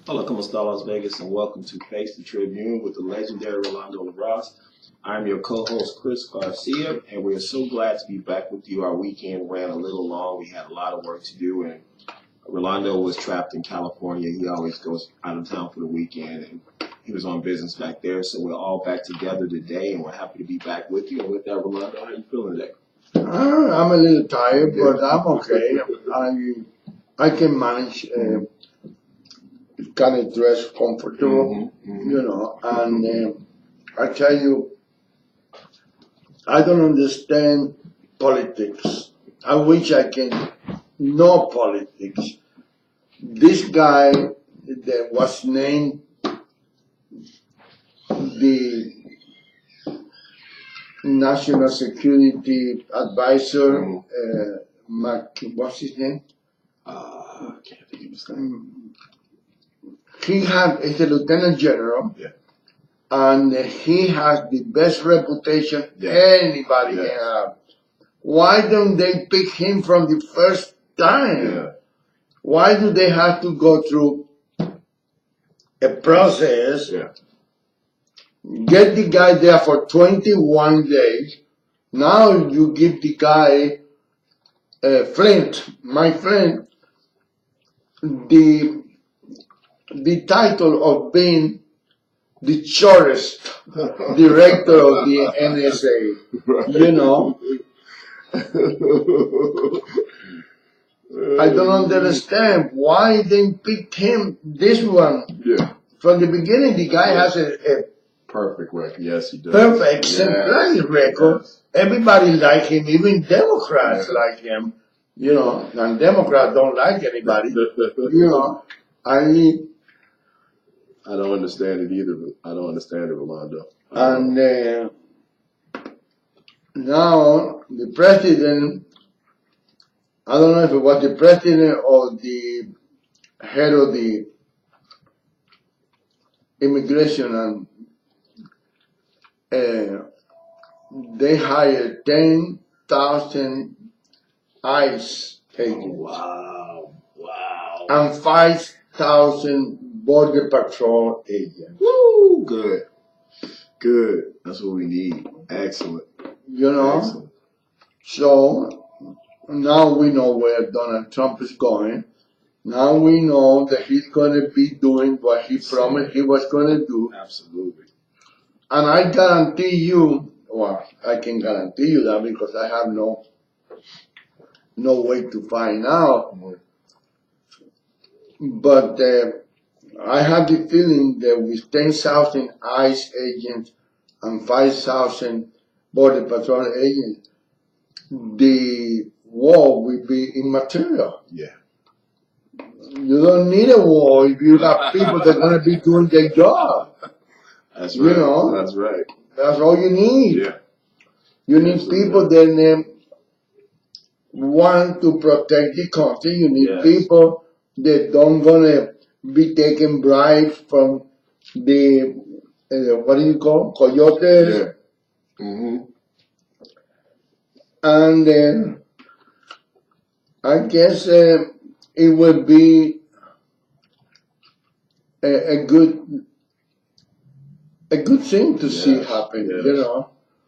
Hola, ¿cómo está Las Vegas? And welcome to Face the Tribune with the legendary Rolando Larraz. I'm your co-host, Chris Garcia, and we are so glad to be back with you. Our weekend ran a little long. We had a lot of work to do, and Rolando was trapped in California. He always goes out of town for the weekend, and he was on business back there. So we're all back together today, and we're happy to be back with you. And with that, Rolando, how are you feeling today? I'm a little tired, but I'm okay. I can manage. Kind of dress comfortable, and I tell you, I don't understand politics. I wish I can know politics. This guy that was named the National Security Advisor, what's his name? I can't think of his name. He's a lieutenant general, and he has the best reputation anybody can have. Why don't they pick him from the first time? Why do they have to go through a process, get the guy there for 21 days, now you give the guy, Flint, my friend, the title of being the shortest director of the NSA, I don't understand why they picked him, this one. From the beginning, the guy has a perfect record. Yes, he does. Perfect, exemplary record. Yes. Everybody like him, even Democrats like him, and Democrats don't like anybody, I don't understand it either. I don't understand it, Rolando. And now the president, I don't know if it was the president or the head of the immigration, and they hired 10,000 ICE agents. Wow. And 5,000 Border Patrol agents. Woo! Good. That's what we need. Excellent. Excellent. So now we know where Donald Trump is going. Now we know that he's going to be doing what he promised he was going to do. Absolutely. And I guarantee you, I can guarantee you that because I have no way to find out. But I have the feeling that with 10,000 ICE agents and 5,000 Border Patrol agents, the war will be immaterial. Yeah. You don't need a war if you have people that are going to be doing their job. That's right. That's right. That's all you need. Yeah. You need people that want to protect the country. You need people that don't gonna be taking bribes from the what do you call coyotes? And I guess it will be a good thing to see happen.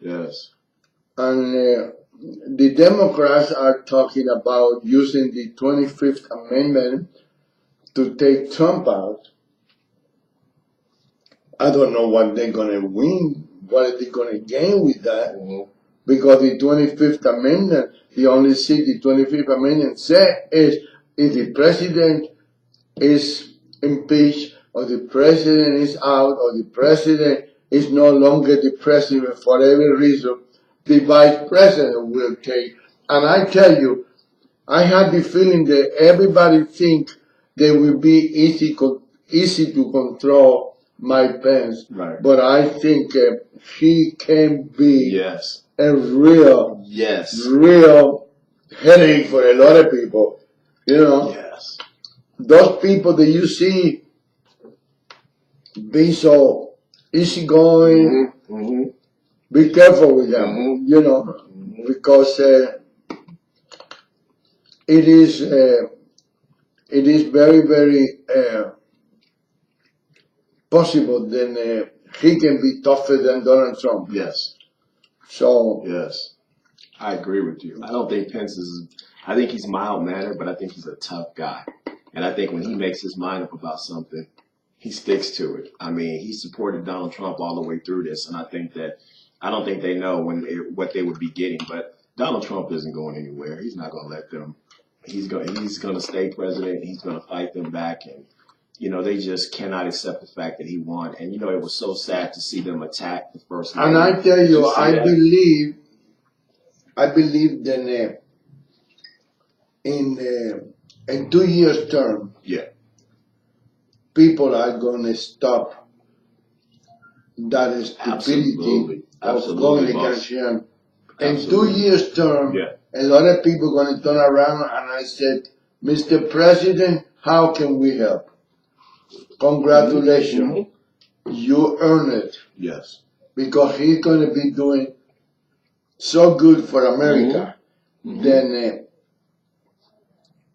Yes. And the Democrats are talking about using the 25th Amendment to take Trump out. I don't know what they're going to win, what are they going to gain with that. Because the 25th Amendment, the only thing the 25th Amendment says is if the president is impeached, or the president is out, or the president is no longer the president for every reason, the vice president will take. And I tell you, I have the feeling that everybody thinks they will be easy to control Mike Pence. Right. But I think he can be a real headache for a lot of people. Those people that you see being so easygoing, be careful with them, because it is very, very possible, then he can be tougher than Donald Trump. Yes. So yes, I agree with you. I don't think Pence is. I think he's mild mannered, but I think he's a tough guy. And I think when he makes his mind up about something, he sticks to it. I mean, he supported Donald Trump all the way through this, and I don't think they know what they would be getting. But Donald Trump isn't going anywhere. He's not going to let them. He's going to stay president. He's going to fight them back, and they just cannot accept the fact that he won. And it was so sad to see them attack the first lady. And I tell you, I that? believe that in 2 years' term, Yeah. people are going to stop that stupidity of going against him. In 2 years' term, a lot of people are going to turn around, and I said, Mr. President, how can we help? Congratulations. You earned it. Yes. Because he's going to be doing so good for America. Then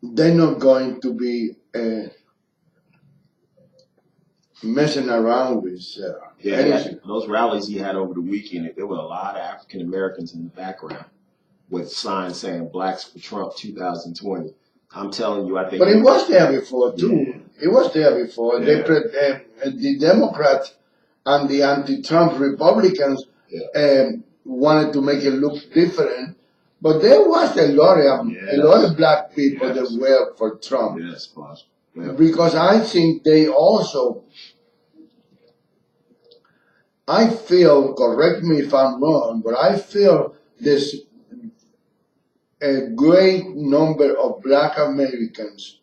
they're not going to be messing around with those rallies he had over the weekend, there were a lot of African Americans in the background with signs saying Blacks for Trump 2020. I'm telling you, I think. But it was there before, too. Yeah. It was there before. Yeah. The Democrats and the anti-Trump Republicans wanted to make it look different. But there was a lot of black people that were for Trump. Yes, possible. Yeah. Because I think they also, I feel, correct me if I'm wrong, but I feel there's a great number of black Americans,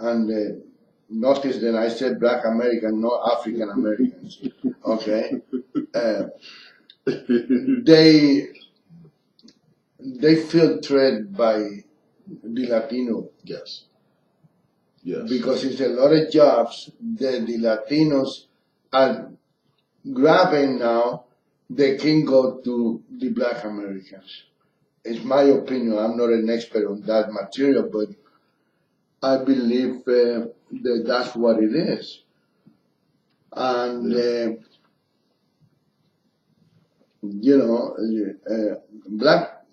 and notice that I said black American, not African Americans, okay? They feel threatened by the Latino. Yes. Because it's a lot of jobs that the Latinos are grabbing now. They can go to the black Americans. It's my opinion. I'm not an expert on that material, but I believe that that's what it is. And,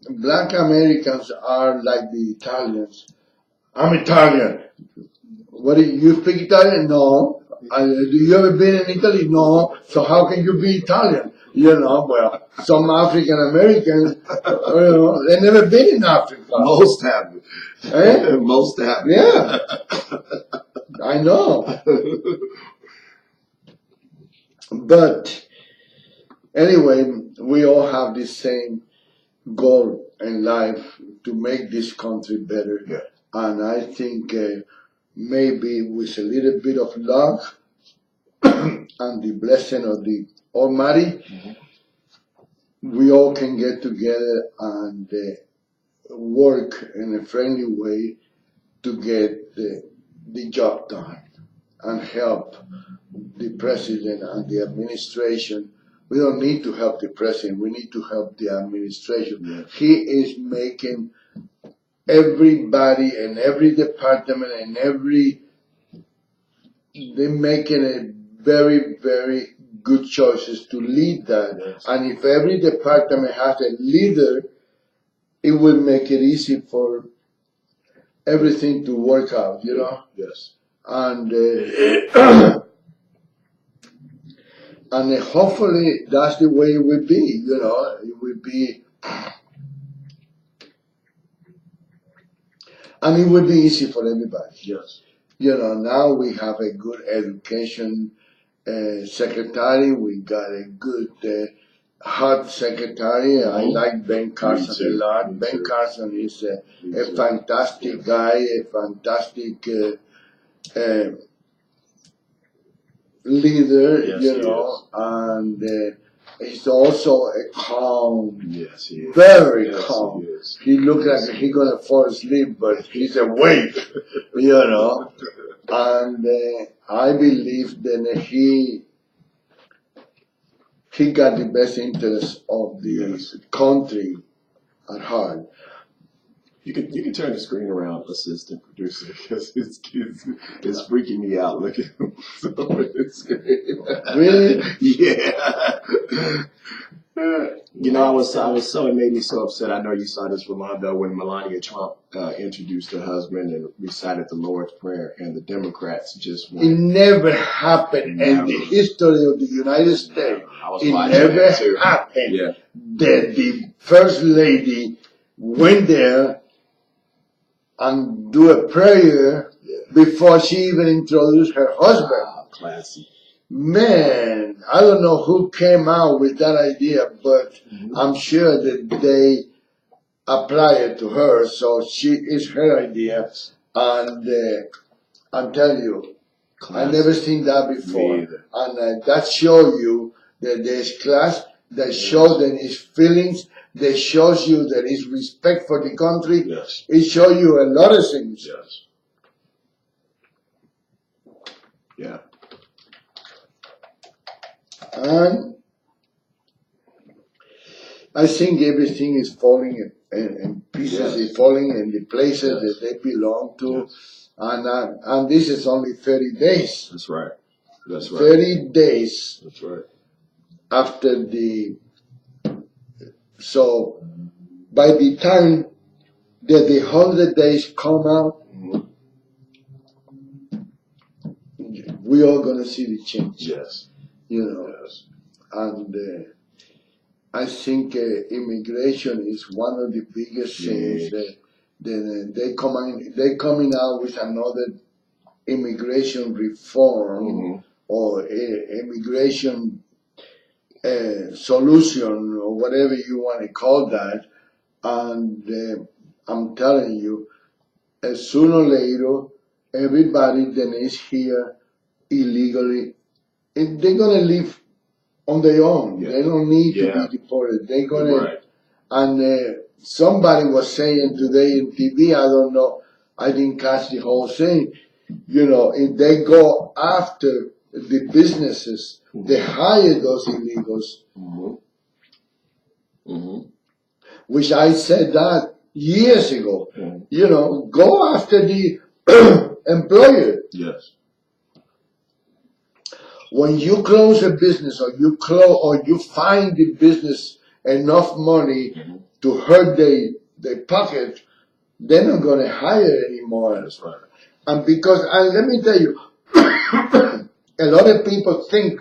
black Americans are like the Italians. I'm Italian. What do you speak Italian? No. Do you ever been in Italy? No. So how can you be Italian? Well, some African Americans, they've never been in Africa. Most haven't. Most haven't. Yeah. I know. But anyway, we all have the same goal in life to make this country better. Yeah. And I think maybe with a little bit of luck and the blessing of the Almighty, we all can get together and work in a friendly way to get the job done and help the president and the administration. We don't need to help the president, we need to help the administration. Yeah. He is making everybody in every department and they're making a very, very good choices to lead that. Yes. And if every department has a leader, it will make it easy for everything to work out, Yes. And and hopefully that's the way it will be, it will be, and it will be easy for everybody. Yes. Now we have a good education secretary, we got a good hot secretary. I like Ben Carson a lot. Ben Carson is a fantastic guy, a fantastic leader, and he's also a calm, very calm. He looks like he's gonna fall asleep, but he's awake, and I believe that he got the best interest of the country at heart. You can turn the screen around, assistant producer, because it's freaking me out looking. So Really? Yeah. You know, I was so, it made me so upset. I know you saw this, Rolando, when Melania Trump introduced her husband and recited the Lord's Prayer, and the Democrats just went. It never happened in the history of the United States. It never happened that the First Lady went there and do a prayer before she even introduced her husband. Wow, classy. Man, I don't know who came out with that idea, but I'm sure that they apply it to her, so it's her idea. And I'm telling you, I never seen that before. And that shows you that there's class, that shows that there's feelings, that shows you that is respect for the country. Yes. It shows you a lot of things. Yes. Yeah. And I think everything is falling in pieces, is falling in the places that they belong to. And this is only 30 days. That's right. That's right. 30 days. That's right. After so by the time that the 100 days come out, we are going to see the change. Yes. You know, and I think immigration is one of the biggest things that they coming out with another immigration reform or immigration solution or whatever you want to call that, and I'm telling you, sooner or later, everybody that is here illegally, they're gonna live on their own. They don't need to be deported. They're gonna, and somebody was saying today in TV, I don't know, I didn't catch the whole thing. You know, if they go after the businesses, they hire those illegals. Which I said that years ago. You know, go after the employer. Yes. When you close a business or you find the business enough money to hurt their pocket, they're not going to hire anymore. That's right. And because, and let me tell you, a lot of people think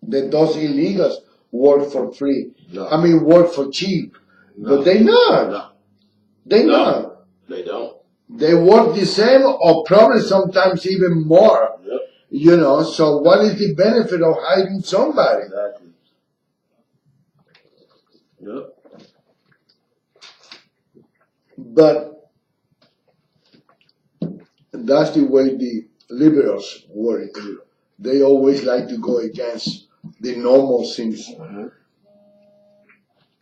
that those illegals work for free. No. I mean, work for cheap. No. But they not. No. They No. not. They don't. They work the same or probably sometimes even more. Yep. You know, so what is the benefit of hiring somebody? Exactly. Yep. But that's the way the liberals work. They always like to go against the normal things.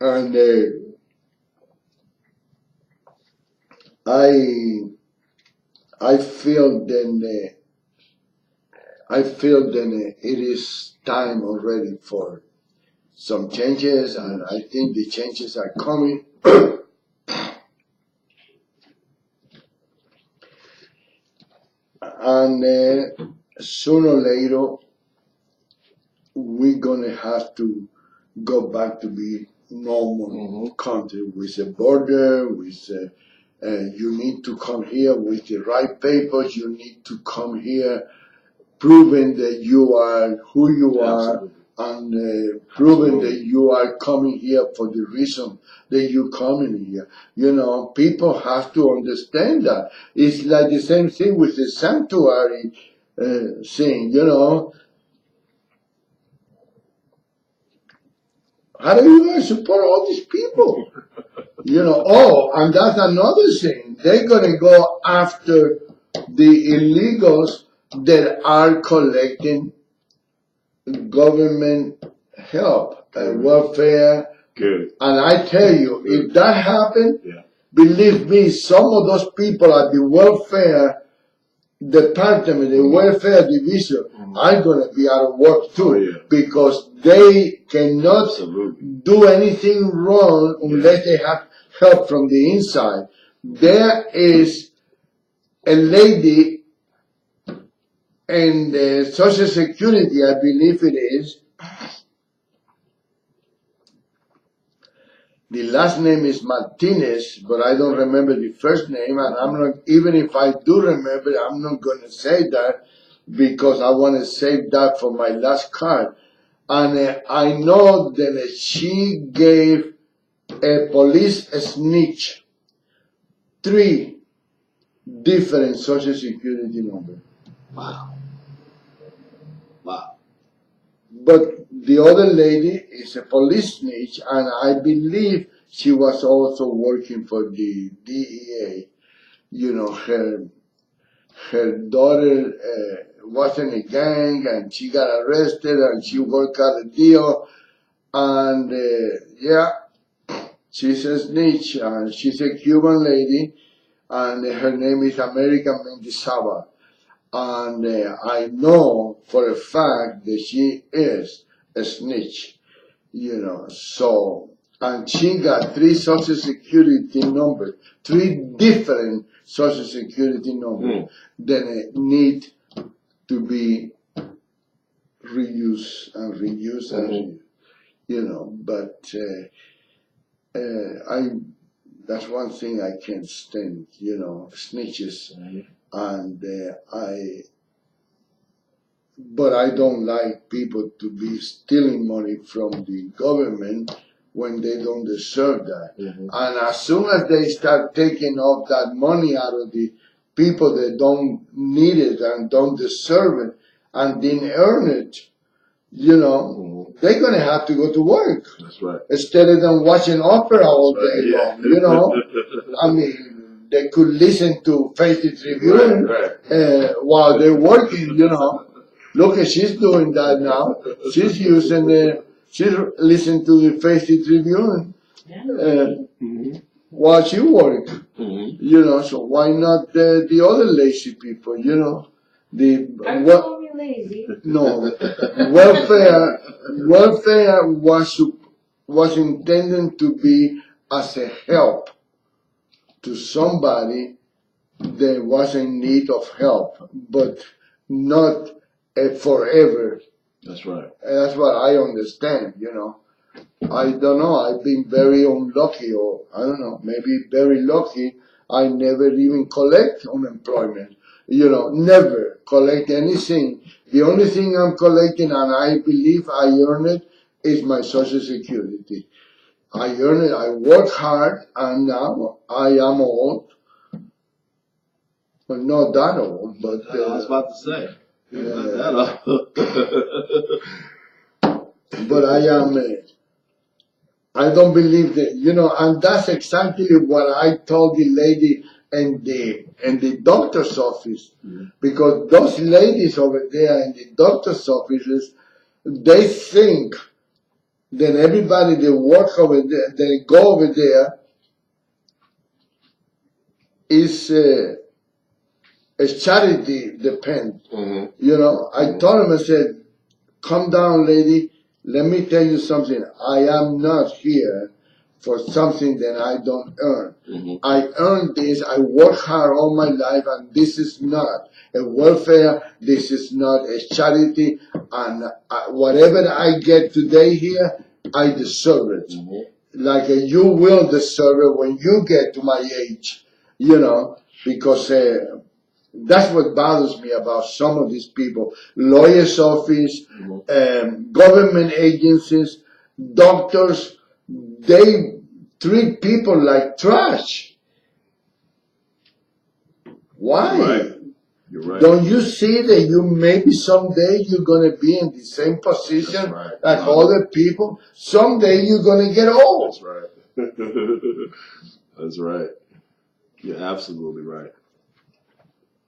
And I feel then it is time already for some changes, and I think the changes are coming. And sooner or later, we're gonna have to go back to be normal country with a border, with you need to come here with the right papers. You need to come here proving that you are who you are, and proving that you are coming here for the reason that you're coming here. You know, people have to understand that. It's like the same thing with the sanctuary thing, you know. How do you guys support all these people? You know, and that's another thing. They're going to go after the illegals that are collecting government help and welfare. Good. And I tell you, if that happened, believe me, some of those people at the welfare department, the welfare division, are going to be out of work too, because they cannot do anything wrong unless they have help from the inside. There is a lady in the Social Security, I believe it is. The last name is Martinez, but I don't remember the first name, and I'm not, even if I do remember, I'm not going to say that because I want to save that for my last card. And I know that she gave a police snitch 3 different Social Security numbers. Wow. Wow. But the other lady is a police snitch, and I believe she was also working for the DEA. You know, her daughter was in a gang, and she got arrested, and she worked out a deal. And yeah, she's a snitch, and she's a Cuban lady, and her name is America Mendizábal. And I know for a fact that she is a snitch, you know. So, and she got 3 Social Security numbers, 3 different Social Security numbers that need to be reused and reused and reused, you know. But that's one thing I can't stand, you know, snitches. And but I don't like people to be stealing money from the government when they don't deserve that. And as soon as they start taking off that money out of the people that don't need it and don't deserve it and didn't earn it, you know, they're going to have to go to work. That's right. Instead of them watching opera all day long, you know. I mean, they could listen to Face the Tribune while they're working, you know. Look, she's doing that now. She's using she's listening to the Face the Tribune while she works. You know, so why not the other lazy people, you know? Lazy. No, welfare was intended to be as a help to somebody that was in need of help, but not forever. That's right. That's what I understand, you know. I don't know, I've been very unlucky, or I don't know, maybe very lucky. I never even collect unemployment. You know, never collect anything. The only thing I'm collecting, and I believe I earn it, is my Social Security. I earn it, I work hard, and now I am old. Well, not that old, but... I was about to say. But I am... I don't believe that, you know, and that's exactly what I told the lady in the doctor's office, because those ladies over there in the doctor's offices, they think that everybody that work over there, they go over there, is a charity depend. You know, I told him, I said, "Come down, lady. Let me tell you something. I am not here for something that I don't earn. I earned this. I work hard all my life, and this is not a welfare. This is not a charity. And whatever I get today here, I deserve it. Like you will deserve it when you get to my age, you know, because that's what bothers me about some of these people. Lawyer's office, government agencies, doctors, they treat people like trash. Why? You're right. Don't you see that you maybe someday you're going to be in the same position like other people? Someday you're going to get old. That's right. That's right. You're absolutely right.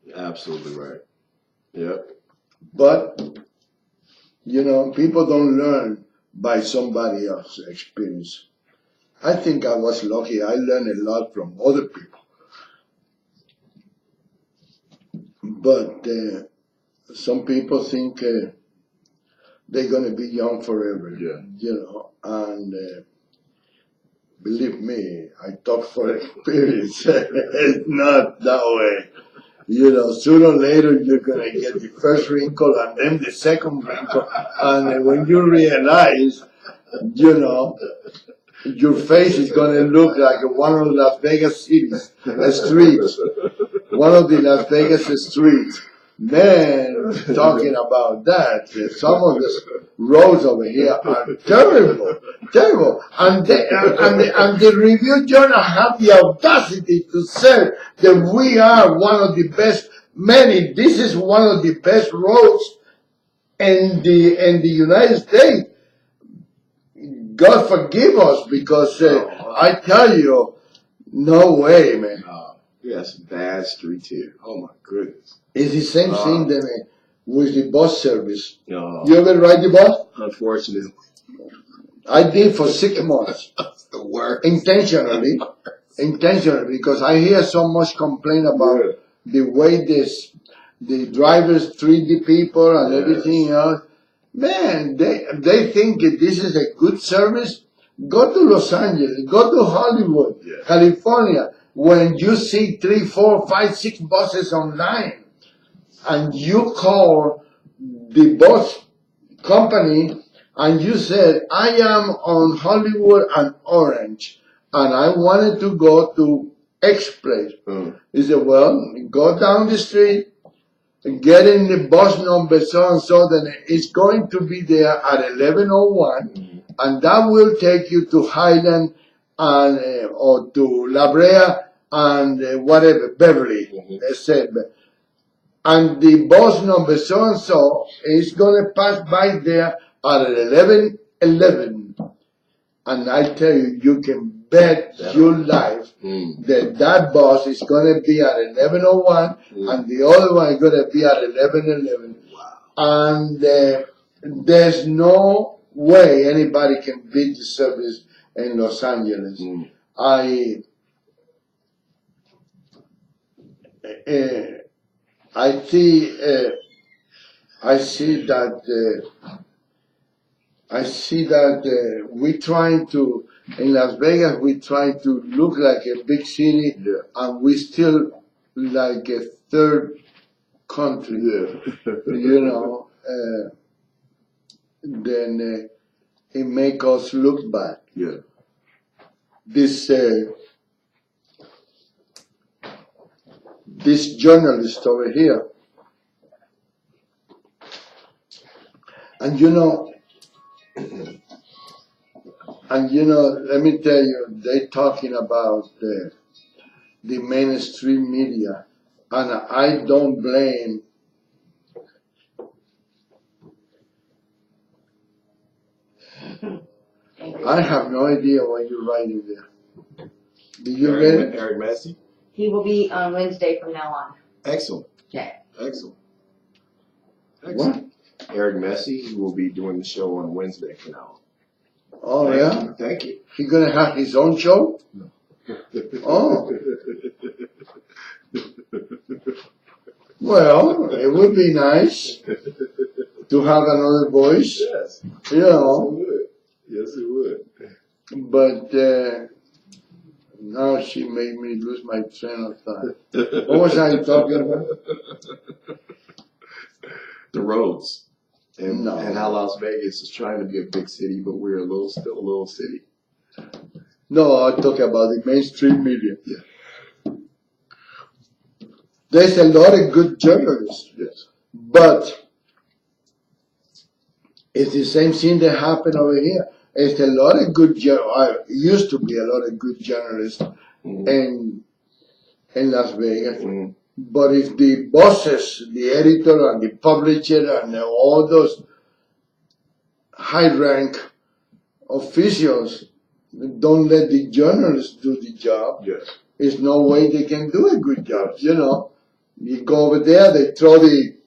You're absolutely right. Yep. But, you know, people don't learn by somebody else's experience. I think I was lucky. I learned a lot from other people. But some people think they're going to be young forever, you know, and Believe me, I talk for experience. It's not that way. Sooner or later you're gonna get the first wrinkle and then the second wrinkle, and when you realize, your face is gonna look like one of the Las Vegas cities streets, one of the Las Vegas streets. Man, talking about that, some of the roads over here are terrible, terrible. And the review journal have the audacity to say that we are one of the best, this is one of the best roads in the United States. God forgive us, because I tell you, no way, man. Yes, bad streets here. Oh my goodness. It's the same thing that, with the bus service. No. You ever ride the bus? Unfortunately. I did for 6 months. That's the worst. Intentionally, because I hear so much complaint about the way the drivers treat the people and everything else. Man, they think that this is a good service. Go to Los Angeles, go to Hollywood, California, when you see 3, 4, 5, 6 buses online, and you call the bus company and you said, I am on Hollywood and Orange, and I wanted to go to X place. He said, well, go down the street, get in the bus number so-and-so, then it's going to be there at 11:01, and that will take you to Highland and or to La Brea and whatever, Beverly, and the bus number so-and-so is going to pass by there at 11:11. And I tell you, you can bet your life that bus is going to be at 11:01, and the other one is going to be at 11:11. And there's no way anybody can beat the service in Los Angeles. I see that we trying to, in Las Vegas, we try to look like a big city, and we still like a third country. Then it make us look bad. This journalist over here, and let me tell you, they talking about the mainstream media, and I don't blame. I have no idea what you're writing there. Did you read it? Eric Messi? He will be on Wednesday from now on. Excellent. Okay. Excellent. What? Eric Messi, he will be doing the show on Wednesday from now on. Oh, Thank you. He gonna have his own show? No. Oh. Well, it would be nice to have another voice. Yes. You know. Yes, it would. But now she made me lose my train of thought. What was I talking about? The roads. And No. how Las Vegas is trying to be a big city, but we're still a little city. No, I talk about the mainstream media. Yeah. There's a lot of good journalists. Yes. But it's the same thing that happened over here. It's a lot of good used to be a lot of good journalists in Las Vegas. But if the bosses, the editor and the publisher and all those high rank officials don't let the journalists do the job, there's no way they can do a good job. You go over there, they throw the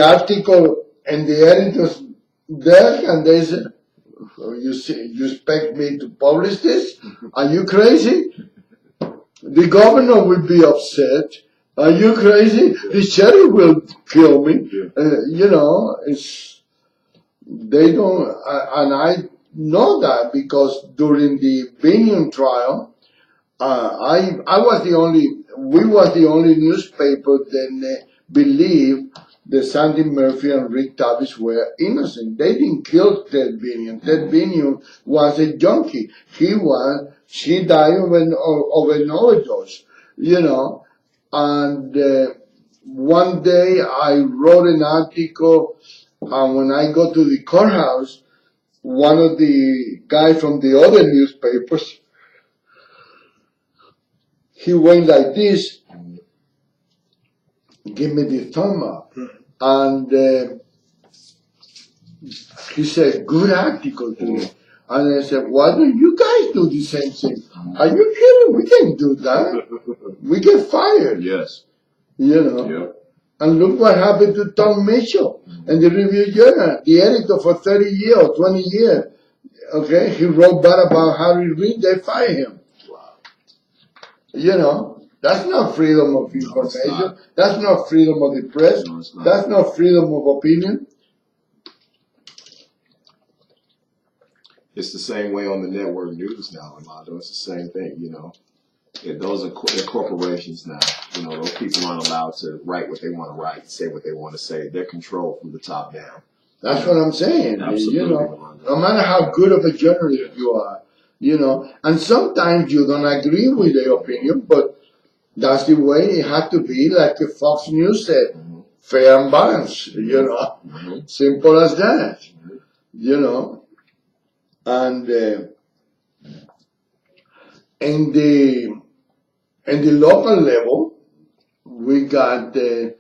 article in the editor's desk, and they say, you expect me to publish this? Are you crazy? The governor will be upset. Are you crazy? The sheriff will kill me. They don't, and know that because during the Binion trial, I was the only, we was the only newspaper that believed that Sandy Murphy and Rick Tavis were innocent. They didn't kill Ted Binion. Ted Binion was a junkie. She died of an overdose, you know. And one day I wrote an article, and when I go to the courthouse, one of the guys from the other newspapers, he went like this, give me the thumb up. And he said, good article to me. And I said, why don't you guys do the same thing? Are you kidding? We can't do that. We get fired. Yes. You know. Yep. And look what happened to Tom Mitchell and the Review Journal, the editor for 30 years or 20 years. Okay, he wrote bad about Harry Reid, they fired him. Wow. You know, that's not freedom of information. That's not freedom of the press. No, it's not. That's not freedom of opinion. It's the same way on the network news now, Rolando. It's the same thing, you know. Yeah, those are they're corporations now. You know, those people aren't allowed to write what they want to write, say what they want to say. They're controlled from the top down. That's what I'm saying. Absolutely. You know, no matter how good of a journalist you are, you know, and sometimes you don't agree with their opinion, but that's the way it had to be, like the Fox News said, fair and balanced, you know, simple as that, you know. And in the local level, we got a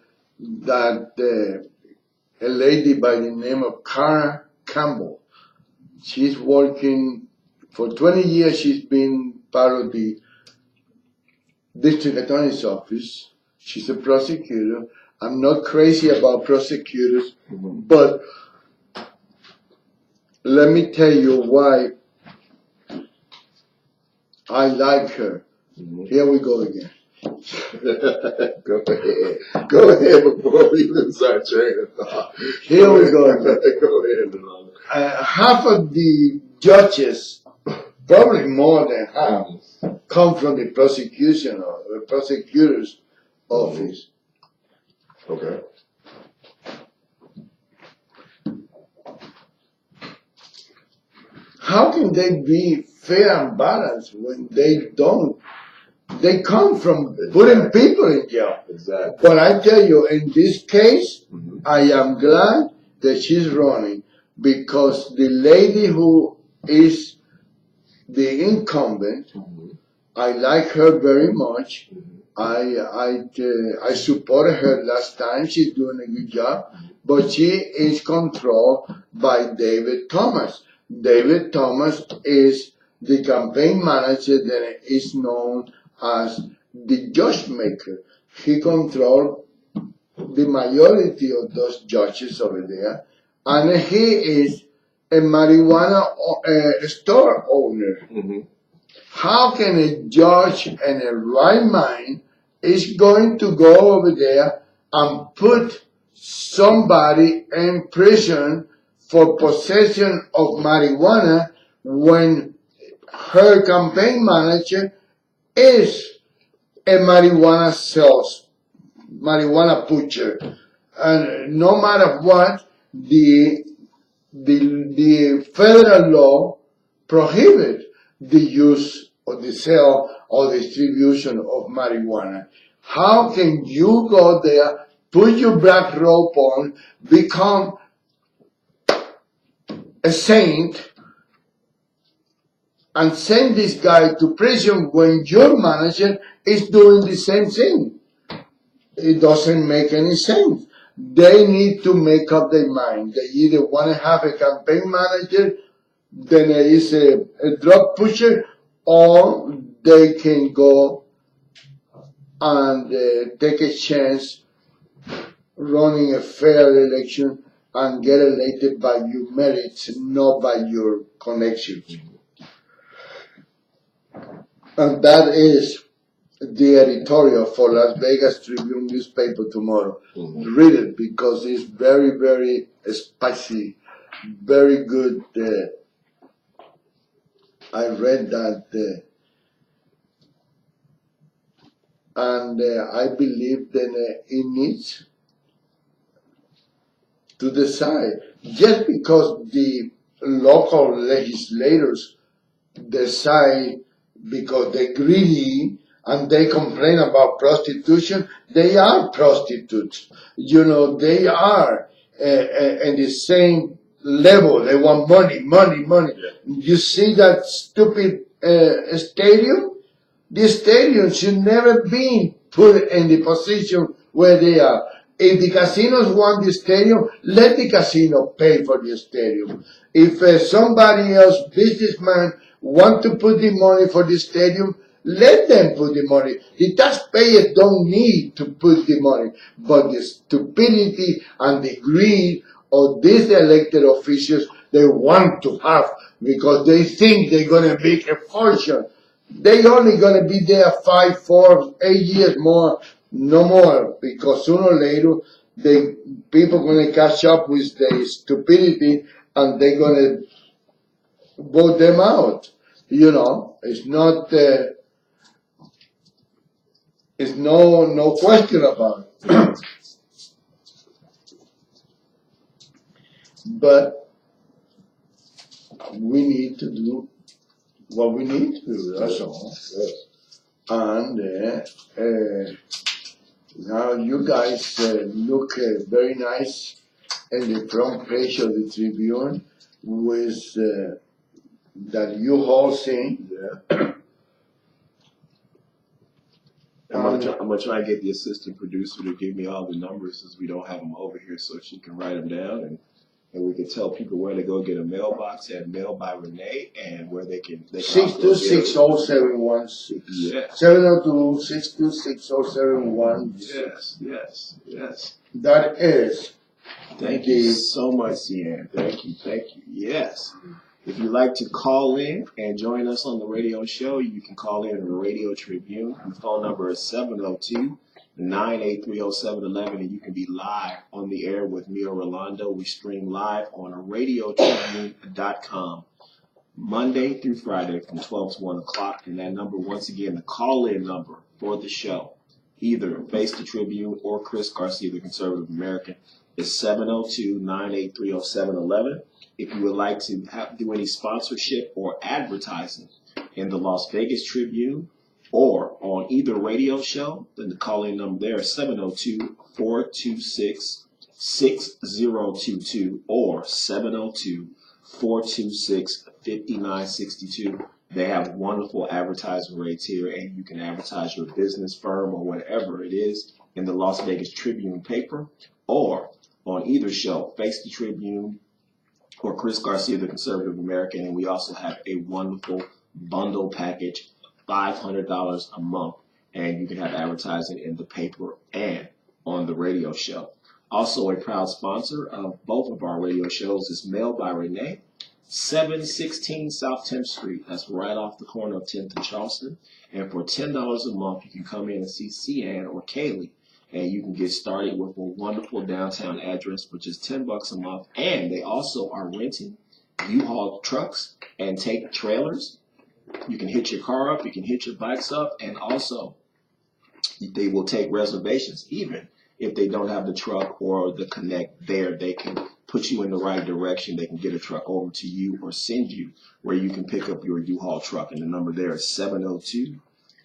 lady by the name of Cara Campbell. She's working for 20 years. She's been part of the district attorney's office. She's a prosecutor. I'm not crazy about prosecutors, but let me tell you why I like her. Here we go again. Go ahead. Go ahead before we even start training. Here we go again. Go ahead, Rolando. Half of the judges, probably more than half, come from the prosecution or the prosecutor's office. Okay. How can they be fair and balanced when they don't? They come from putting people in jail. Exactly. But I tell you, in this case, I am glad that she's running because the lady who is the incumbent, I like her very much. I supported her last time. She's doing a good job. But she is controlled by David Thomas. David Thomas is the campaign manager that is known as the judge maker. He controls the majority of those judges over there, and he is a marijuana store owner. How can a judge in a right mind is going to go over there and put somebody in prison for possession of marijuana when her campaign manager is a marijuana butcher? And no matter what, the federal law prohibits the use or the sale or distribution of marijuana. How can you go there, put your black robe on, become a saint, and send this guy to prison when your manager is doing the same thing? It doesn't make any sense. They need to make up their mind. They either want to have a campaign manager that is a drug pusher, or they can go and take a chance running a fair election and get elected by your merits, not by your connections. And that is the editorial for Las Vegas Tribune newspaper tomorrow. Read it because it's very, very spicy, very good I read that, and I believe that it needs to decide. Just because the local legislators decide because they're greedy and they complain about prostitution, they are prostitutes. You know, they are in the same level. They want money, money, money. Yeah. You see that stupid stadium? This stadium should never be put in the position where they are. If the casinos want the stadium, let the casino pay for the stadium. If somebody else, businessman, want to put the money for the stadium, let them put the money. The taxpayers don't need to put the money, but the stupidity and the greed of these elected officials, they want to have because they think they're going to make a fortune. They only gonna be there 5, 4, 8 years more, no more, because sooner or later the people gonna catch up with their stupidity and they're gonna vote them out. You know, it's not, it's no question about it. But we need to do what we need to do. That's all. Yes. And now you guys look very nice in the front page of the Tribune with that U-Haul thing. Yeah. I'm gonna try and get the assistant producer to give me all the numbers since we don't have them over here, so she can write them down and we can tell people where to go get a mailbox at Mail by Renee and where they can 6260716. Yes. 702-6260716. Yes. That is. Thank you so much, Cian. Thank you. Yes. If you'd like to call in and join us on the radio show, you can call in the Radio Tribune. The phone number is 702-983-0711, and you can be live on the air with me or Rolando. We stream live on radiotribune.com Monday through Friday from 12 to 1 o'clock. And that number, once again, the call-in number for the show, either Face the Tribune or Chris Garcia, the Conservative American, is 702-983-0711. If you would like to do any sponsorship or advertising in the Las Vegas Tribune or on either radio show, then the call-in number there is 702-426-6022 or 702-426-5962. They have wonderful advertising rates here, and you can advertise your business, firm, or whatever it is in the Las Vegas Tribune paper or on either show, Face the Tribune or Chris Garcia, the Conservative American. And we also have a wonderful bundle package, $500 a month, and you can have advertising in the paper and on the radio show. Also, a proud sponsor of both of our radio shows is Mail by Renee, 716 South 10th Street. That's right off the corner of 10th and Charleston. And for $10 a month, you can come in and see Cian or Kaylee, and you can get started with a wonderful downtown address, which is $10 a month. And they also are renting U-Haul trucks and take trailers. You can hitch your car up, you can hitch your bikes up, and also they will take reservations. Even if they don't have the truck or the connect there, they can put you in the right direction. They can get a truck over to you or send you where you can pick up your U-Haul truck. And the number there is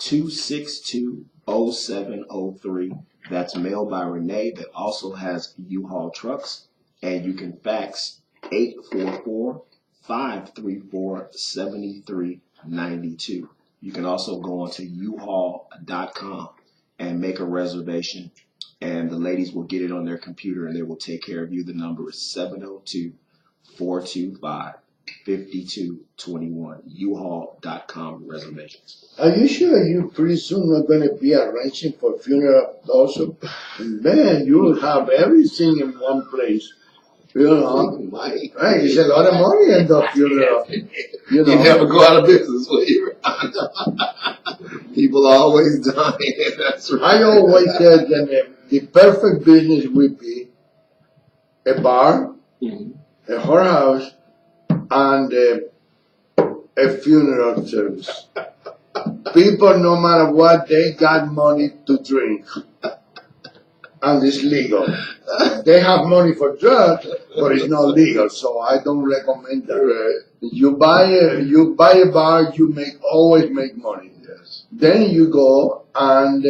702-262-0703. That's Mail by Renee, that also has U-Haul trucks. And you can fax 844-534-7392. You can also go onto uhaul.com and make a reservation, and the ladies will get it on their computer and they will take care of you. The number is 702-425-5221. uhaul.com reservations. Are you sure you pretty soon are going to be arranging for funeral also? Man, you will have everything in one place. You know, right? It's a lot of money in the funeral. You know, You never go out of business, will you? People are always dying. That's right. I always said that the perfect business would be a bar, a whorehouse, and a funeral service. People, no matter what, they got money to drink. And it's legal. They have money for drugs, but it's not legal, so I don't recommend that. Right. You buy a bar, you always make money. Yes. Then you go and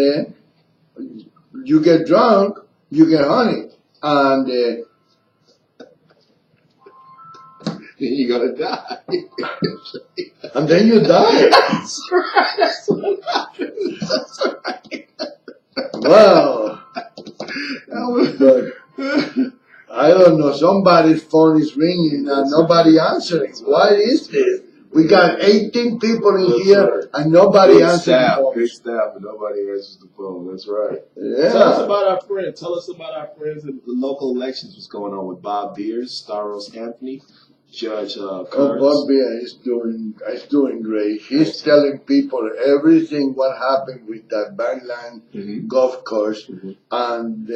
you get drunk, you get honey, and You're gonna die. and then you die. That's right. That's what happens. That's right. Wow. But I don't know. Somebody's phone is ringing and nobody answering. What is this? We got 18 people in here and nobody answers the phone. Big staff, and nobody answers the phone. That's right. Yeah. Tell us about our friends. Tell us about our friends in the local elections. What's going on with Bob Beers, Staros Anthony, Judge Kurtz? Bob Beer is doing great. He's telling people everything what happened with that Backland golf course, and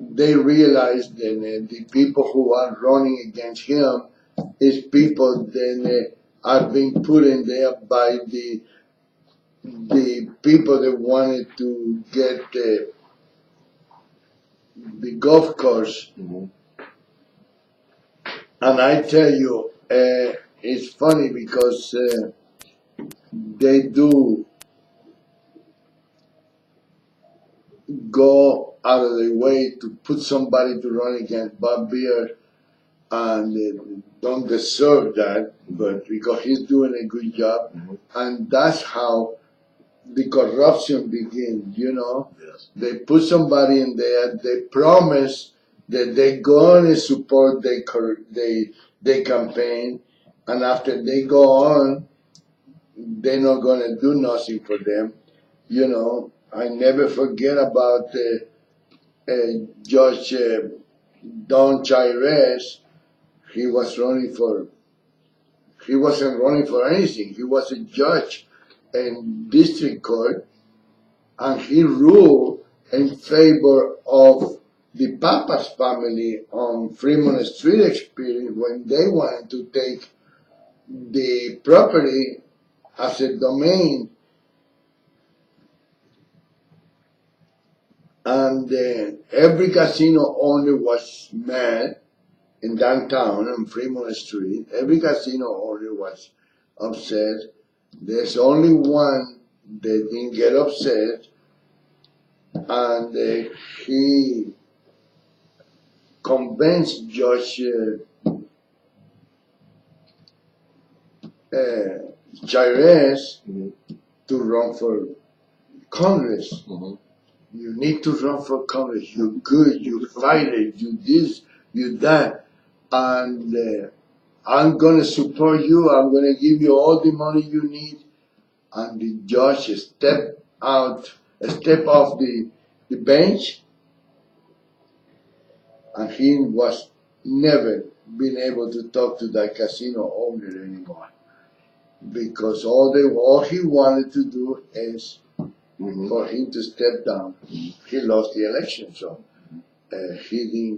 they realized that the people who are running against him is people that are being put in there by the people that wanted to get the golf course. And I tell you, it's funny because they do go out of their way to put somebody to run against Bob Beer, and don't deserve that, but because he's doing a good job, and that's how the corruption begins, you know. Yes. They put somebody in there, they promise that they're going to support their campaign, and after they go on, they're not going to do nothing for them. You know, I never forget about Judge Don Chairez. He wasn't running for anything. He was a judge in district court, and he ruled in favor of the Papas family on Fremont Street experience when they wanted to take the property as a domain. And every casino owner was mad in downtown on Fremont Street. Every casino owner was upset. There's only one that didn't get upset, and he convinced Judge Chairez to run for Congress. You need to run for Congress. You're good. You fight it. You this. You that. And I'm going to support you. I'm going to give you all the money you need. And the judge stepped off the bench, and he was never been able to talk to that casino owner anymore, because all he wanted to do is for him to step down. He lost the election, so he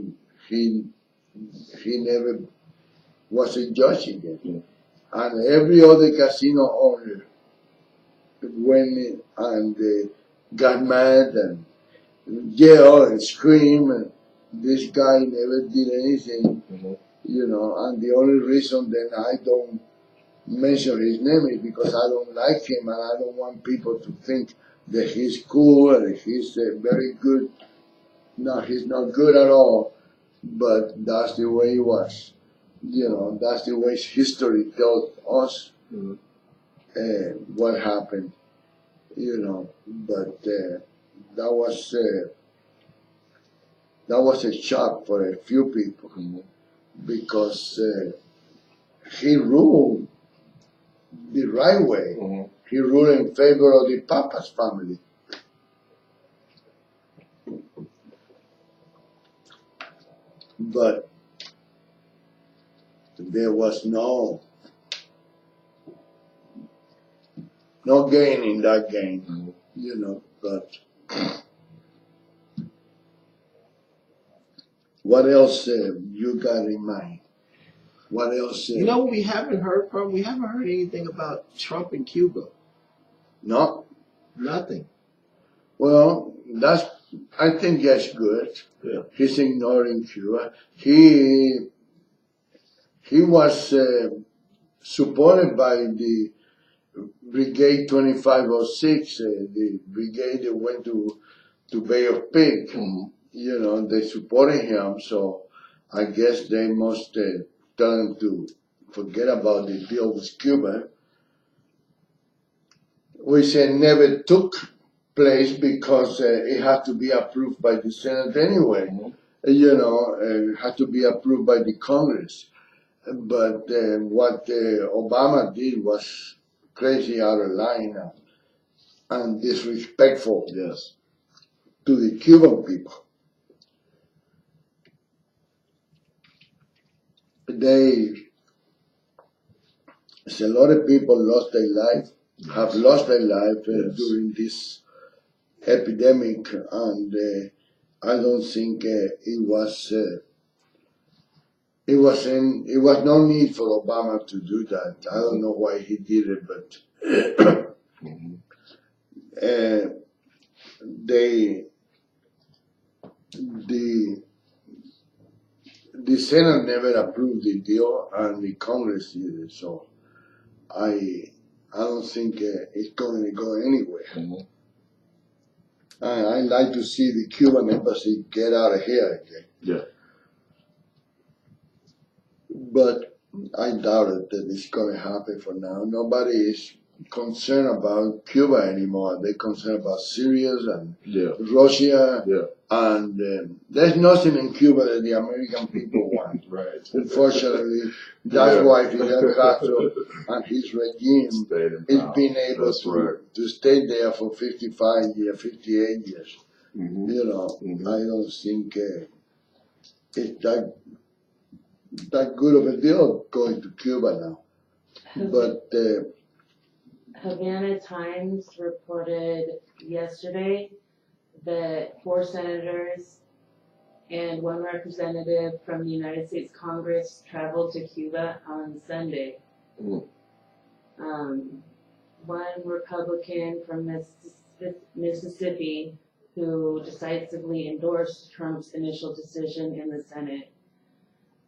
never was a judge again. And every other casino owner went and got mad and yelled and screamed, and this guy never did anything, you know. And the only reason that I don't mention his name is because I don't like him, and I don't want people to think that he's cool and he's very good. No, he's not good at all, but that's the way he was. You know, that's the way history tells us what happened, you know. But that was a shock for a few people, because he ruled the right way. He ruled in favor of the Papas family. But there was no gain in that game, you know. But what else you got in mind? What else? You know what we haven't heard from? We haven't heard anything about Trump in Cuba. No. Nothing. Well, I think that's good. Yeah. He's ignoring Cuba. He was supported by the Brigade 2506, the brigade that went to Bay of Pig. Mm-hmm. You know, they supported him, so I guess they must tell him to forget about the deal with Cuba, which never took place because it had to be approved by the Senate anyway. Mm-hmm. You know, it had to be approved by the Congress. But what Obama did was crazy out of line and disrespectful Yes. to the Cuban people. A lot of people lost their life, have lost their life during this epidemic, and I don't think it was no need for Obama to do that. I don't know why he did it, but Mm-hmm. The Senate never approved the deal, and the Congress did it. So I don't think it's going to go anywhere. Mm-hmm. I'd like to see the Cuban embassy get out of here again. Yeah. But I doubt it that it's going to happen for now. Nobody is concerned about Cuba anymore. They're concerned about Syria and Russia. Yeah. And there's nothing in Cuba that the American people want. Right. Unfortunately, that's why Fidel Castro and his regime is being able to stay there for 55 years, 58 years. Mm-hmm. You know, I don't think it's that good of a deal going to Cuba now. But Havana Times reported yesterday that 4 senators and 1 representative from the United States Congress traveled to Cuba on Sunday. Mm. One Republican from Mississippi who decisively endorsed Trump's initial decision in the Senate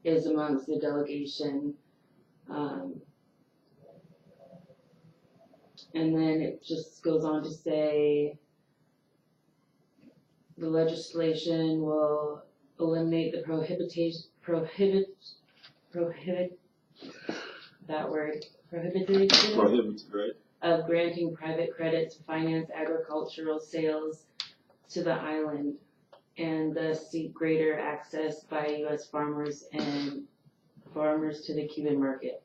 is amongst the delegation. And then it just goes on to say the legislation will eliminate the prohibited right? Of granting private credit to finance agricultural sales to the island, and thus seek greater access by U.S. farmers to the Cuban market.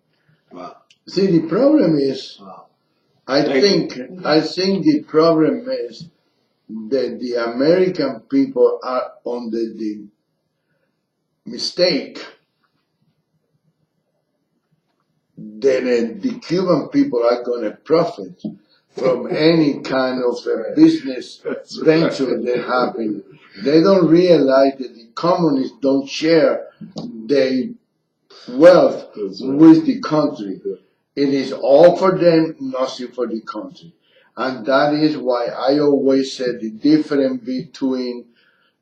Wow. See, the problem is, Wow. I think the problem is that the American people are under the mistake that the Cuban people are going to profit from any kind of business venture that happens. They don't realize that the communists don't share their wealth with the country. It is all for them, nothing for the country. And that is why I always said the difference between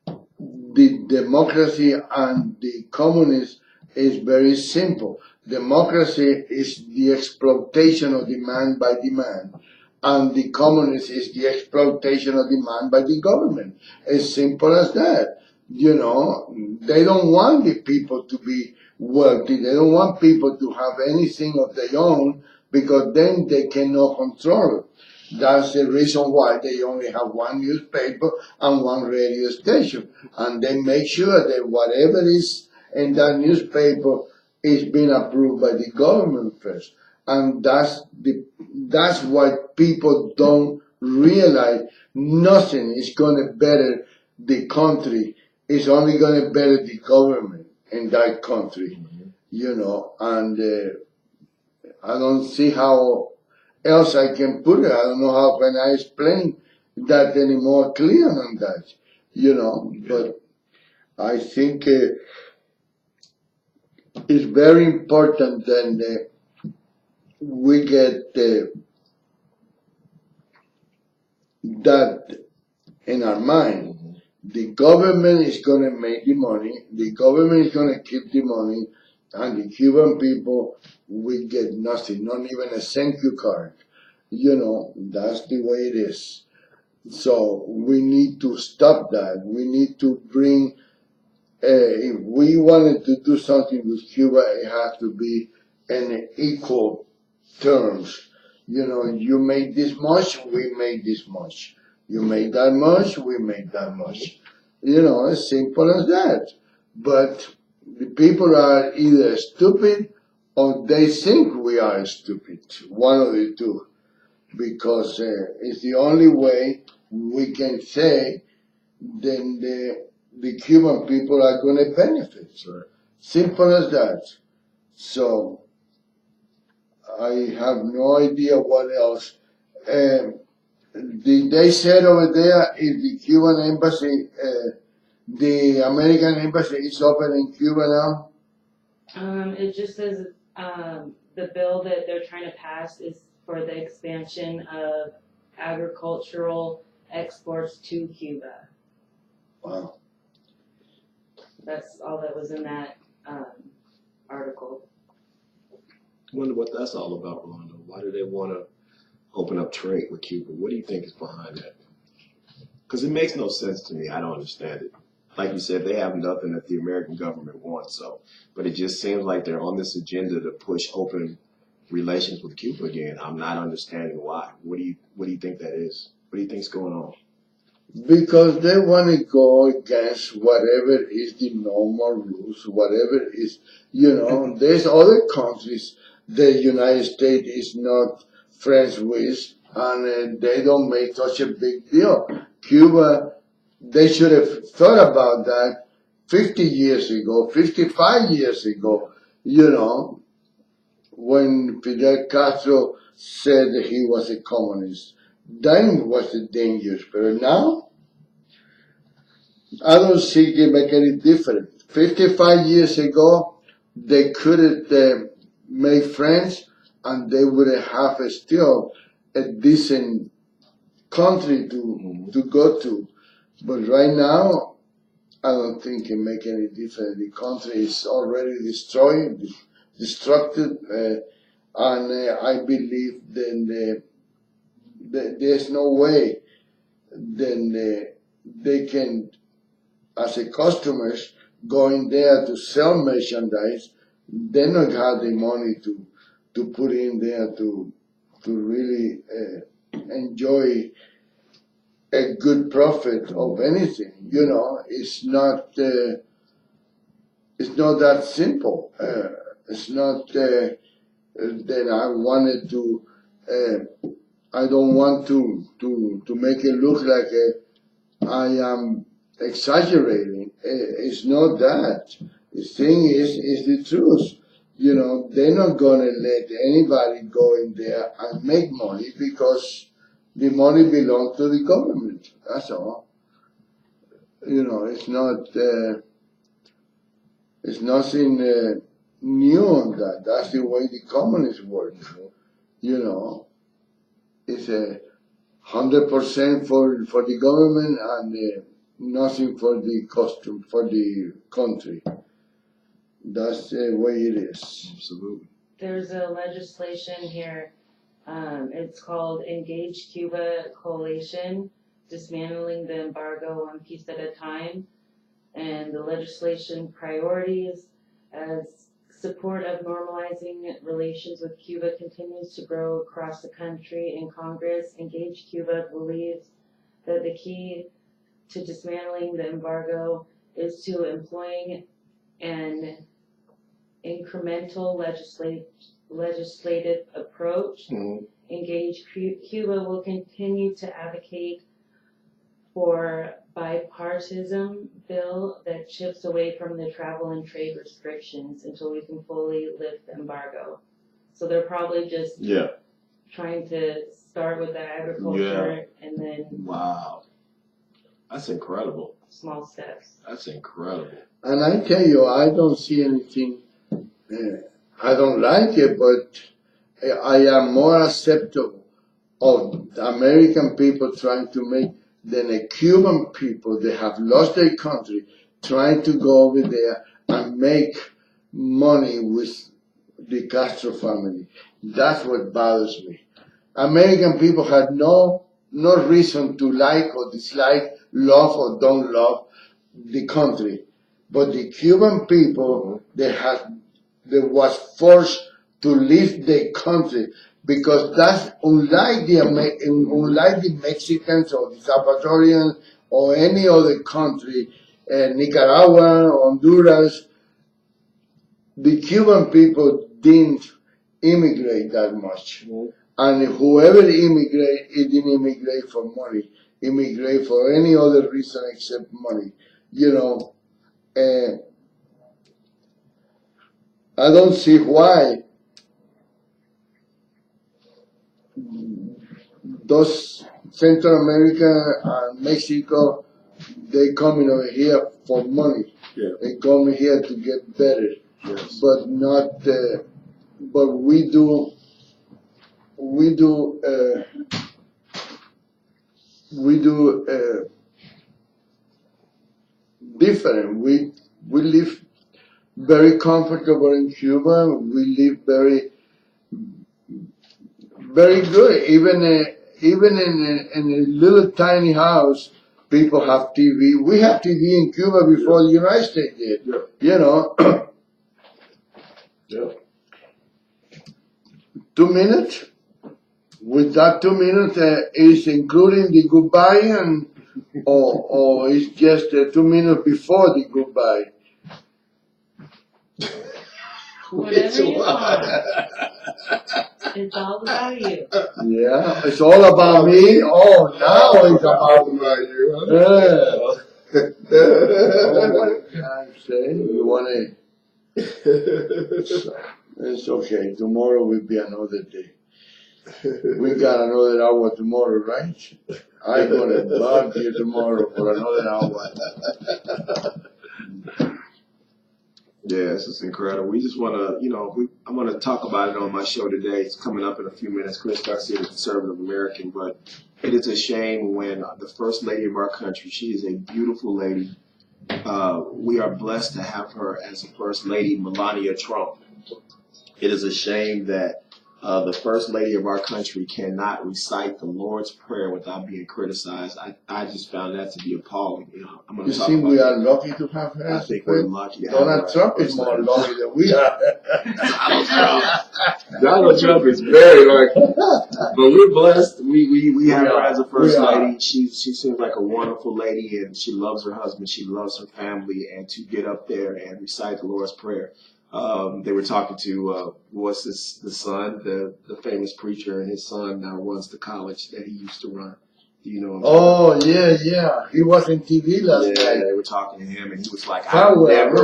the democracy and the communists is very simple. Democracy is the exploitation of demand by demand, and the communist is the exploitation of demand by the government. As simple as that. You know, they don't want the people to be wealthy. They don't want people to have anything of their own, because then they cannot control it. That's the reason why they only have 1 newspaper and 1 radio station. And they make sure that whatever is in that newspaper is being approved by the government first. And that's what people don't realize. Nothing is going to better the country. It's only going to better the government in that country, you know. And I don't see how else I can put it. I don't know how can I explain that any more clear than that, you know. But I think it's very important that we get that in our mind. The government is going to make the money, the government is going to keep the money, and the Cuban people will get nothing, not even a thank you card. You know, that's the way it is. So we need to stop that. We need to bring, if we wanted to do something with Cuba, it has to be in equal terms. You know, you make this much, we make this much. You make that much, we make that much. You know, as simple as that. But the people are either stupid or they think we are stupid. One of the two. Because it's the only way we can say then the Cuban people are going to benefit. Sure. Simple as that. So I have no idea what else. They said over there if the Cuban embassy, the American embassy is open in Cuba now. It just says the bill that they're trying to pass is for the expansion of agricultural exports to Cuba. Wow. That's all that was in that article. I wonder what that's all about, Rolando. Why do they want to open up trade with Cuba? What do you think is behind that? Because it makes no sense to me. I don't understand it. Like you said, they have nothing that the American government wants. So, but it just seems like they're on this agenda to push open relations with Cuba again. I'm not understanding why. What do you think that is? What do you think's going on? Because they want to go against whatever is the normal rules, whatever is, you know, there's other countries the United States is not friends with, and they don't make such a big deal. Cuba, they should have thought about that 50 years ago, 55 years ago, you know, when Fidel Castro said that he was a communist. Then was the dangerous, but now, I don't see it make any difference. 55 years ago, they couldn't make friends, and they would have still a decent country to go to. But right now, I don't think it make any difference. The country is already destroyed, destructed, and I believe then there's no way then they can, as a customers going there to sell merchandise, they don't have the money to put in there to really enjoy a good profit of anything. You know, it's not that simple. It's not that I wanted to. I don't want to make it look like I am exaggerating. It's not that. The thing is the truth. You know, they're not gonna let anybody go in there and make money because the money belongs to the government. That's all. You know, it's not. It's nothing new on that. That's the way the communists work. You know, it's 100% for the government and nothing for the custom for the country. That's the way it is. Absolutely. There's a legislation here. It's called Engage Cuba Coalition, Dismantling the Embargo One Piece at a Time. And the legislation priorities as support of normalizing relations with Cuba continues to grow across the country. In Congress, Engage Cuba believes that the key to dismantling the embargo is to employing an incremental legislative approach. Engage Cuba will continue to advocate for bipartisan bill that chips away from the travel and trade restrictions until we can fully lift the embargo. So they're probably just trying to start with the agriculture and then wow, that's incredible. Small steps. That's incredible. And I tell you, I don't see anything I don't like it, but I am more acceptable of the American people trying to make than the Cuban people that have lost their country trying to go over there and make money with the Castro family. That's what bothers me. American people had no reason to like or dislike, love or don't love the country. But the Cuban people, they was forced to leave their country because that's unlike the Mexicans or the Salvadorians or any other country, Nicaragua, Honduras. The Cuban people didn't immigrate that much. And whoever immigrate, it didn't immigrate for money, immigrate for any other reason except money. You know, I don't see why those Central America and Mexico, they coming over here for money. Yeah. They come here to get better, Yes. but not. But we do different. We live very comfortable in Cuba. We live very good. Even in a little tiny house, people have TV. We have TV in Cuba before the United States did. Yeah. You know. Yeah. 2 minutes. With that 2 minutes, is including the goodbye and or it's just 2 minutes before the goodbye. Whatever you want. It's all about you. Yeah, it's all about me. Oh, now it's about you. yeah. Oh, what can I say? You wanna? It's okay. Tomorrow will be another day. We got another hour tomorrow, right? I'm gonna bug you tomorrow for another hour. Yes, it's incredible. We just want to, I'm going to talk about it on my show today. It's coming up in a few minutes. Chris Garcia, the conservative American, but it is a shame when the first lady of our country, she is a beautiful lady. We are blessed to have her as a first lady, Melania Trump. It is a shame that the first lady of our country cannot recite the Lord's Prayer without being criticized. I just found that to be appalling. I'm going You to talk think about we that. are lucky to have her? I think we're lucky to have Donald her. Trump is more lucky than we are. Donald Trump is very lucky, but we're blessed. We have her as a first lady. She seems like a wonderful lady, and she loves her husband. She loves her family, and to get up there and recite the Lord's Prayer. They were talking to the son, the famous preacher, and his son now runs the college that he used to run. Do you know him? Oh yeah. He was in TV last night. Yeah, they were talking to him, and he was like, Farewell.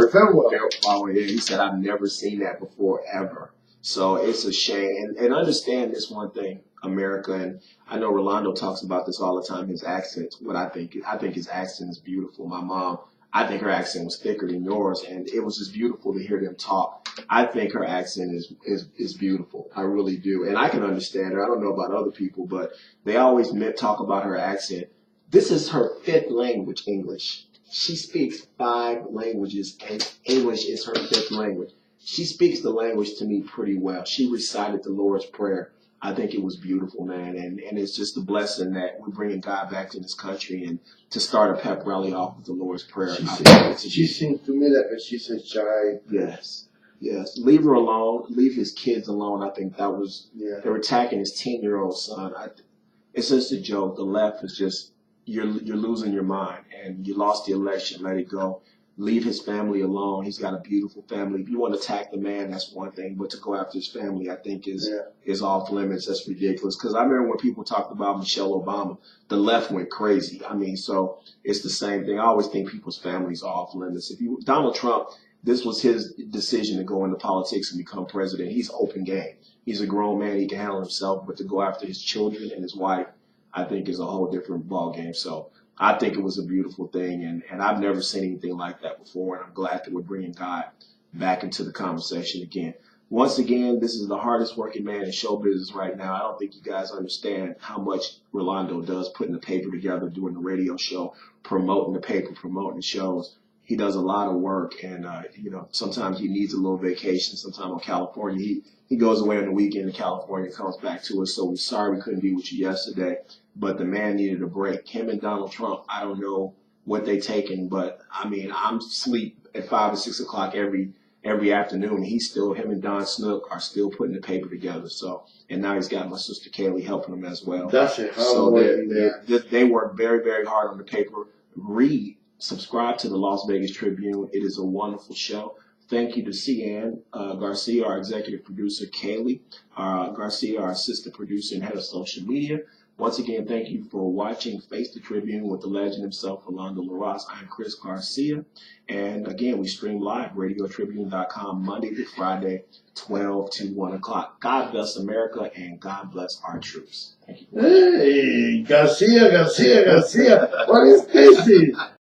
He said, I've never seen that before, ever. So it's a shame. And understand this one thing, America, and I know Rolando talks about this all the time, his accent. What I think his accent is beautiful. My mom, I think her accent was thicker than yours, and it was just beautiful to hear them talk. I think her accent is beautiful. I really do. And I can understand her. I don't know about other people, but they always talk about her accent. This is her fifth language, English. She speaks 5 languages, and English is her 5th language. She speaks the language to me pretty well. She recited the Lord's Prayer. I think it was beautiful, man. And it's just a blessing that we're bringing God back to this country and to start a pep rally off with the Lord's Prayer. She seems to me like she's a child. Yes. Leave her alone. Leave his kids alone. I think that was, they were attacking his 10-year-old son. It's just a joke. The left is just, you're losing your mind, and you lost the election. Let it go. Leave his family alone. He's got a beautiful family. If you want to attack the man, that's one thing. But to go after his family, I think is off limits. That's ridiculous. Because I remember when people talked about Michelle Obama, the left went crazy. I mean, so it's the same thing. I always think people's families are off limits. Donald Trump, this was his decision to go into politics and become president. He's open game. He's a grown man. He can handle himself. But to go after his children and his wife, I think is a whole different ball game. So I think it was a beautiful thing, and I've never seen anything like that before, and I'm glad that we're bringing God back into the conversation again. Once again, this is the hardest working man in show business right now. I don't think you guys understand how much Rolando does putting the paper together, doing the radio show, promoting the paper, promoting the shows. He does a lot of work, and sometimes he needs a little vacation. Sometimes in California, he goes away on the weekend in California, comes back to us. So we're sorry we couldn't be with you yesterday, but the man needed a break. Him and Donald Trump, I don't know what they taking, but I mean, I'm sleep at 5 or 6 o'clock every afternoon. Him and Don Snook are still putting the paper together. So, and now he's got my sister Kaylee helping him as well. That's it. So they work very, very hard on the paper. Subscribe to the Las Vegas Tribune. It is a wonderful show. Thank you to Cian Garcia, our executive producer, Kaylee Garcia, our assistant producer and head of social media. Once again, thank you for watching Face the Tribune with the legend himself, Rolando Larraz. I'm Chris Garcia. And again, we stream live, radiotribune.com, Monday to Friday, 12 to 1 o'clock. God bless America and God bless our troops. Thank you. Hey, Garcia. What is this?